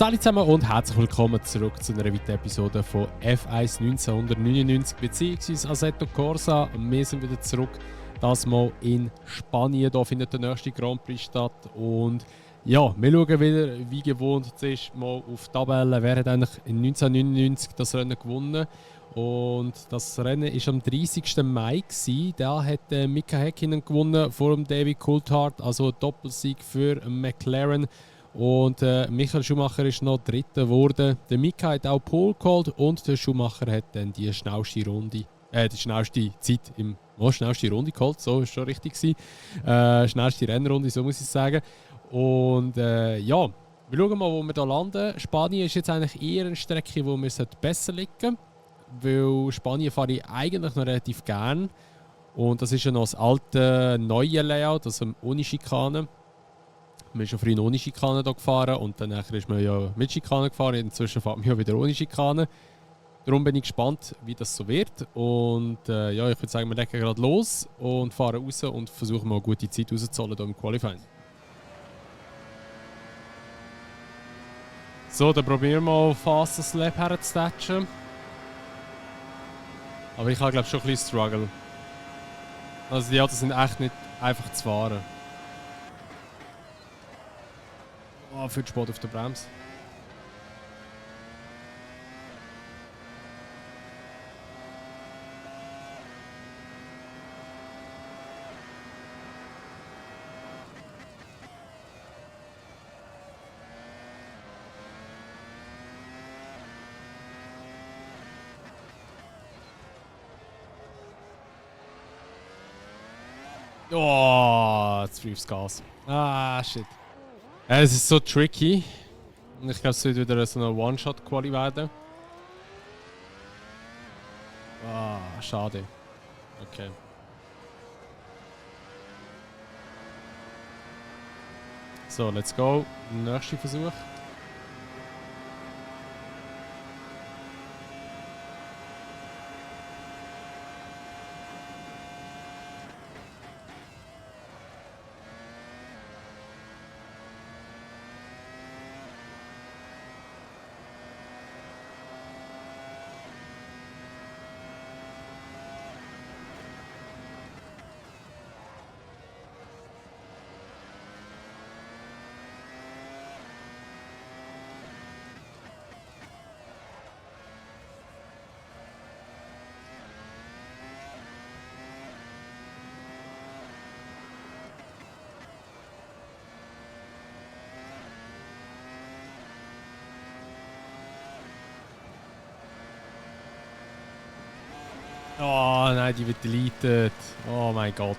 Salut zusammen und herzlich willkommen zurück zu einer weiteren Episode von F1 1999 bzw. Assetto Corsa. Wir sind wieder zurück, das mal in Spanien. Da findet der nächste Grand Prix statt. Und ja, wir schauen wieder, wie gewohnt, zuerst mal auf die Tabelle. Wer hat eigentlich in 1999 das Rennen gewonnen? Und das Rennen war am 30. Mai. Da hat Mika Häkkinen gewonnen vor dem David Coulthard, also Doppelsieg für McLaren. Und Michael Schumacher ist noch Dritter geworden. Der Mika hat auch Pole geholt und der Schumacher hat dann die schnellste Runde, die schnellste Zeit schnellste Runde geholt, so ist schon richtig gewesen. Schnellste Rennrunde, so muss ich sagen. Und ja, wir schauen mal, wo wir hier landen. Spanien ist jetzt eigentlich eher eine Strecke, wo wir besser liegen, weil Spanien fahre ich eigentlich noch relativ gern. Und das ist ja noch das alte, neue Layout, also ohne Schikane. Man ist ja früher ohne Schikane hier gefahren und dann ist man ja mit Schikane gefahren. Inzwischen fährt man ja wieder ohne Schikane. Darum bin ich gespannt, wie das so wird. Und ja, ich würde sagen, wir legen gerade los und fahren raus und versuchen mal eine gute Zeit rauszuholen hier im Qualifying. So, dann probieren wir mal Fastest Lap herzustatchen. Aber ich habe glaube schon ein bisschen Struggle. Also die Autos sind echt nicht einfach zu fahren. Oh, viel Sport auf der Bremse. Oh, jetzt früh aufs Gas. Ah, shit. Es ist so tricky. Ich glaube, es wird wieder so eine One-Shot-Quali werden. Ah, schade. Okay. So, let's go. Nächster Versuch. Oh nein, die wird deleted. Oh mein Gott.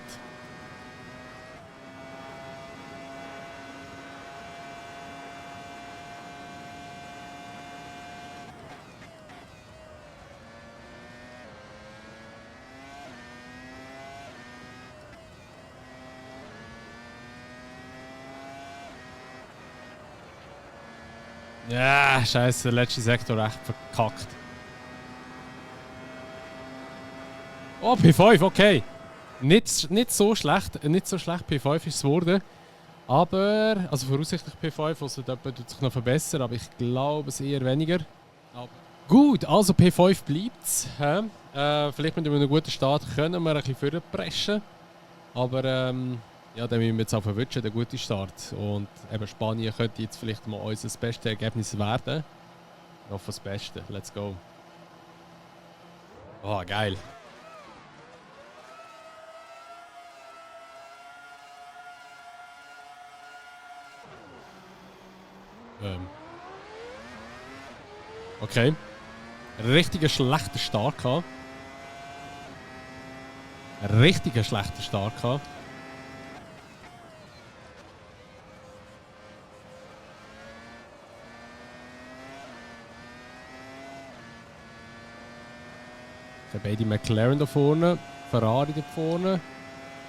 Ja, scheiße, der letzte Sektor echt verkackt. Oh, P5, okay. Nicht so schlecht P5 ist es geworden. Aber, also voraussichtlich P5, also dort tut sich noch verbessern, aber ich glaube es eher weniger. Aber gut, also P5 bleibt es. Vielleicht mit einem guten Start können wir ein bisschen vorpreschen. Aber ja, dann müssen wir jetzt auch verwünschen, der gute Start. Und eben Spanien könnte jetzt vielleicht mal unser bestes Ergebnis werden. Ich hoffe das Beste. Let's go. Oh, geil. Okay. Richtiger schlechter Start gehabt. Richtiger schlechter Start gehabt. Beide McLaren da vorne, Ferrari da vorne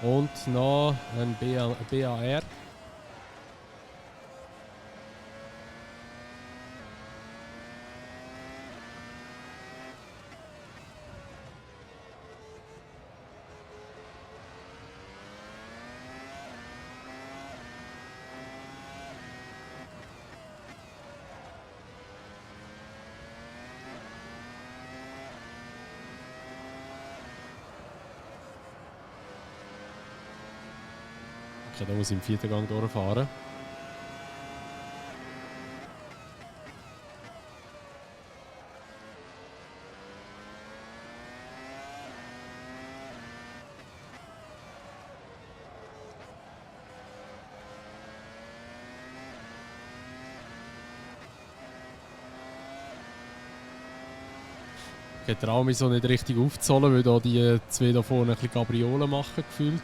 und noch ein BAR. Okay, da muss ich im 4. Gang durchfahren. Ich traue mich so nicht richtig aufzuzahlen, weil da die zwei da vorne ein bisschen Gabriolen machen gefühlt.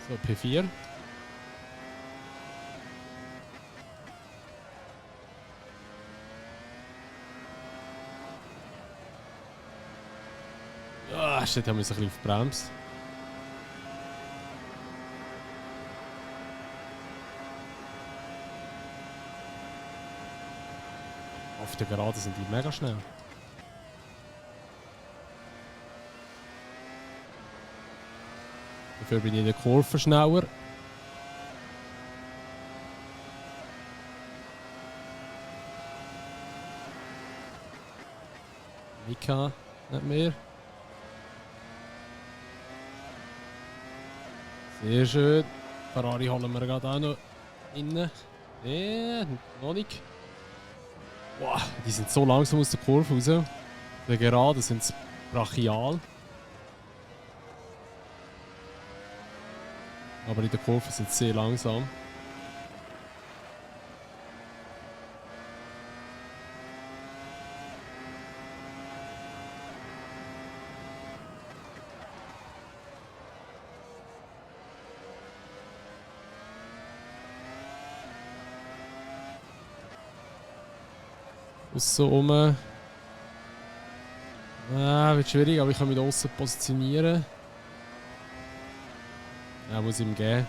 So, P4. Ah, shit, haben wir uns ein bisschen auf die Bremse. Auf der Gerade sind die mega schnell. Dafür bin ich in der Kurve schneller. Mika nicht mehr. Sehr schön. Ferrari holen wir gerade auch noch innen. Nee, noch nicht. Wow, die sind so langsam aus der Kurve raus. Der Gerade sind sie brachial. Aber in der Kurve sind sie sehr langsam. Aussen rum. Wird schwierig, aber ich kann mich da aussen positionieren. Ja, muss ich ihm geben.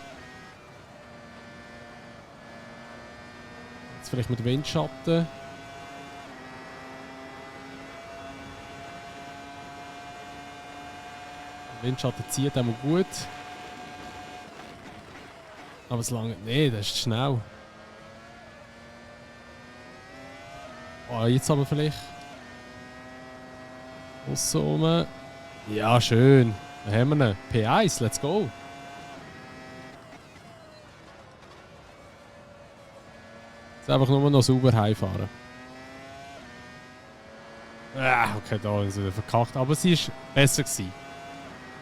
Jetzt vielleicht mit Windschatten. Windschatten zieht einmal gut. Aber es lange. Nee, das ist schnell. Oh, jetzt aber vielleicht. Aussen rum. Ja, schön. Da haben wir ihn. P1, let's go. Jetzt einfach nur noch sauber heimfahren. Okay, da ist sie verkackt. Aber sie war besser gewesen.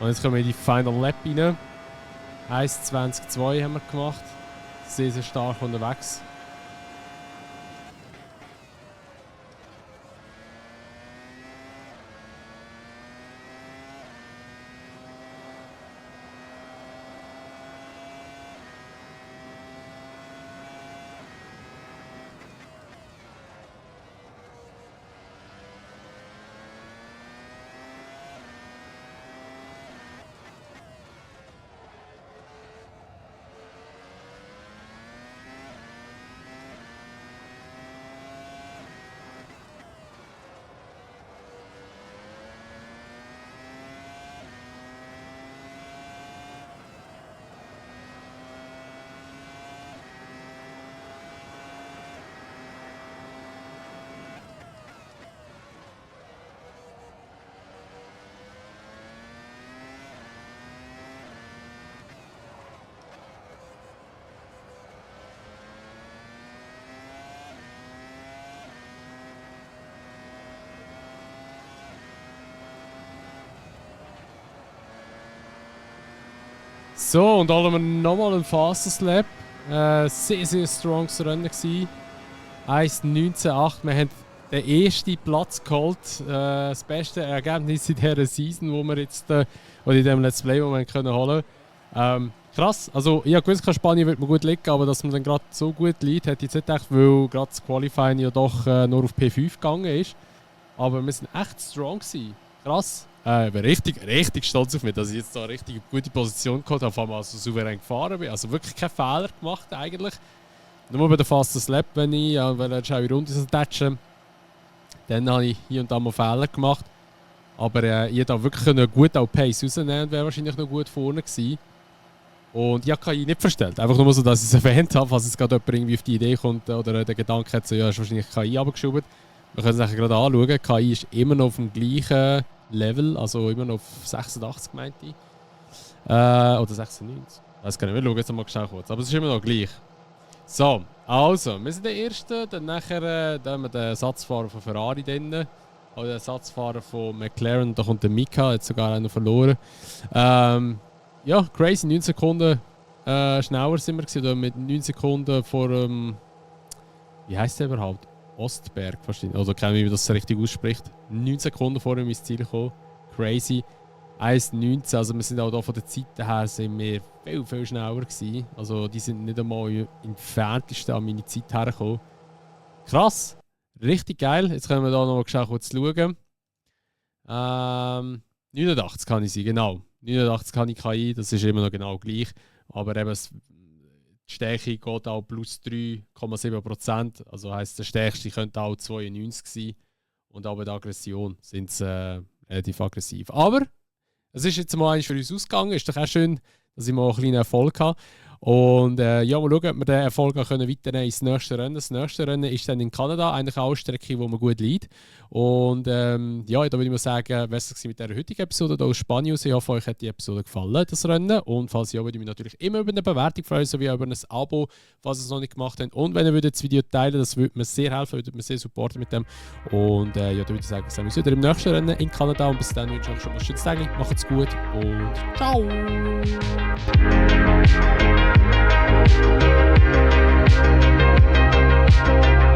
Und jetzt kommen wir in die Final Lap rein. 1,20,2 haben wir gemacht. Sehr, sehr stark unterwegs. So, und da haben wir nochmal ein Fastest Lap. Sehr, sehr stronges Rennen gewesen. 1,19,8. Wir haben den ersten Platz geholt. Das beste Ergebnis in dieser Season, wo wir jetzt, oder in diesem Let's Play, wo wir können holen. Krass, also ich habe gewusst, Spanien wird mir gut liegen, aber dass man dann gerade so gut liegt, hätte ich jetzt nicht gedacht, weil gerade das Qualifying ja doch nur auf P5 gegangen ist. Aber wir sind echt strong gewesen. Krass. Ich bin richtig stolz auf mich, dass ich jetzt da eine richtig gute Position gehabt habe, auf einmal so souverän gefahren bin. Also wirklich keinen Fehler gemacht eigentlich. Nur bei der Fastest Lap, wenn ich eine Runde tatschen, dann habe ich hier und da mal Fehler gemacht. Aber ich hätte wirklich gut auch Pace rausnehmen und wäre wahrscheinlich noch gut vorne gewesen. Und ich habe KI nicht verstellt. Einfach nur so, dass ich es erwähnt habe, falls jetzt gerade jemand irgendwie auf die Idee kommt oder der Gedanke hat, so, ja, ist wahrscheinlich KI abgeschoben. Wir können es gerade anschauen. KI ist immer noch auf dem gleichen Level, also immer noch auf 86, meinte ich. Oder 96. Ich weiß gar nicht, wir schauen jetzt mal schnell kurz. Aber es ist immer noch gleich. So, also, wir sind der Erste, dann nachher da haben wir den Ersatzfahrer von Ferrari drin. Oder den Ersatzfahrer von McLaren, da kommt der Mika, hat sogar einen verloren. Ja, crazy, 9 Sekunden schneller sind wir gewesen, mit 9 Sekunden vor wie heisst der überhaupt? Ostberg wahrscheinlich, also keine Ahnung, wie das richtig ausspricht. 9 Sekunden vor ihm ins Ziel gekommen. Crazy. 1,19, also wir sind auch da von der Zeit her sind wir viel schneller gewesen. Also die sind nicht einmal im entferntesten an meine Zeit hergekommen. Krass, richtig geil. Jetzt können wir da noch mal kurz schauen. 89 kann ich sein, genau. 89 kann ich KI, das ist immer noch genau gleich. Aber eben die Stärke geht auch plus 3,7%. Also heisst, der Stärkste könnte auch 92 sein. Und auch bei der Aggression sind sie relativ aggressiv. Aber es ist jetzt mal für uns ausgegangen. Ist doch auch schön, dass ich mal einen kleinen Erfolg habe. Und ja, mal schauen, ob wir den Erfolg auch weiternehmen ins nächste Rennen. Das nächste Rennen ist dann in Kanada, eigentlich auch eine Strecke, wo man gut liegt. Und ja, da würde ich mal sagen, was war mit dieser heutigen Episode hier aus Spanien. Ich hoffe, euch hat die Episode gefallen, das Rennen. Und falls ja, würde ich mich natürlich immer über eine Bewertung freuen, sowie über ein Abo, falls ihr es noch nicht gemacht habt. Und wenn ihr das Video teilen, das würde mir sehr helfen, würde mir sehr supporten mit dem. Und ja, da würde ich sagen, sehen wir uns wieder im nächsten Rennen in Kanada. Und bis dann wünsche ich euch schon mal ein schönes Tag. Macht's gut und ciao! Thank you.